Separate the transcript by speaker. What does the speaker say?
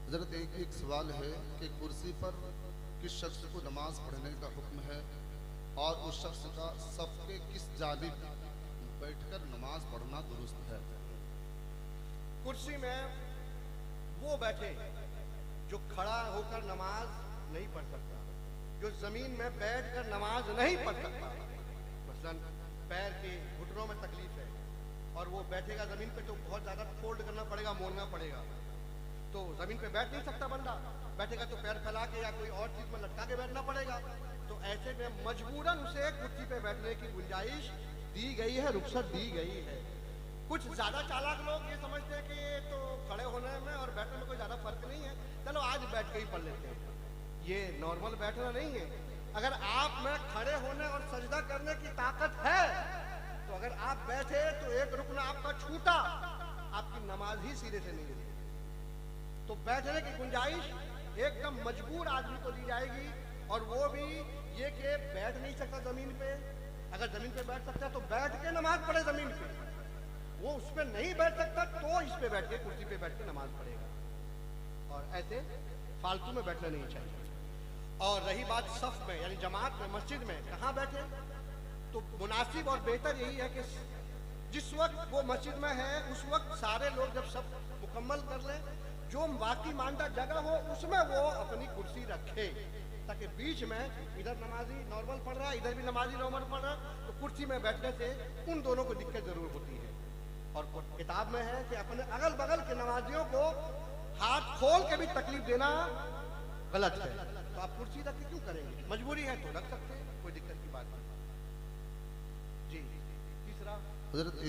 Speaker 1: हजरत एक सवाल है कि कुर्सी पर किस शख्स को नमाज पढ़ने का हुक्म है और उस शख्स का सफ के किस जानिब बैठकर नमाज पढ़ना दुरुस्त है।
Speaker 2: कुर्सी में वो बैठे जो खड़ा होकर नमाज नहीं पढ़ सकता, जो जमीन में बैठकर नमाज नहीं पढ़ सकता। मसलन पैर के घुटनों में तकलीफ है और वो बैठेगा जमीन पे तो बहुत ज्यादा फोल्ड करना पड़ेगा, मोड़ना पड़ेगा, तो जमीन पे बैठ नहीं सकता बंदा। बैठेगा तो पैर फैला के या कोई और चीज में लटका के बैठना पड़ेगा। तो ऐसे में मजबूरन उसे कुर्सी पे बैठने की गुंजाइश दी गई है, रुख्सत दी गई है। कुछ ज्यादा चालाक लोग ये समझते हैं कि ये तो खड़े होने में और बैठने में कोई ज्यादा फर्क नहीं है, चलो आज बैठ के ही पढ़ लेते हैं। ये नॉर्मल बैठना नहीं है। अगर आप में खड़े होने और सजदा करने की ताकत है तो अगर आप बैठे तो एक रुकन आपका छूटा, आपकी नमाज ही सिरे से नहीं हुई। तो बैठने की गुंजाइश एकदम मजबूर आदमी को दी जाएगी, और वो भी ये कि बैठ नहीं सकता जमीन पे। अगर जमीन पे बैठ सकता है तो बैठ के नमाज पढ़े जमीन पे, वो उस पे नहीं बैठ सकता तो इस पे बैठ के, कुर्सी पे बैठ के नमाज पढ़ेगा। और ऐसे फालतू में बैठना नहीं चाहिए। और रही बात सफ में यानी जमात में, मस्जिद में कहाँ बैठे, तो मुनासिब और बेहतर यही है कि जिस वक्त वो मस्जिद में है उस वक्त सारे लोग जब सब मुकम्मल कर लें, जो वाकई मानदा जगह हो उसमें वो अपनी कुर्सी रखे, ताकि बीच में इधर नमाजी नॉर्मल पढ़ रहा है, इधर भी नमाजी नॉर्मल पढ़ रहा है, तो कुर्सी में बैठने से उन दोनों को दिक्कत जरूर होती है। और किताब में है कि अपने अगल बगल के नमाजियों को हाथ खोल के भी तकलीफ देना गलत है। तो आप कुर्सी रख के क्यों करेंगे, मजबूरी है तो रख सकते हैं, कोई दिक्कत की बात नहीं। जी तीसरा
Speaker 1: हजरत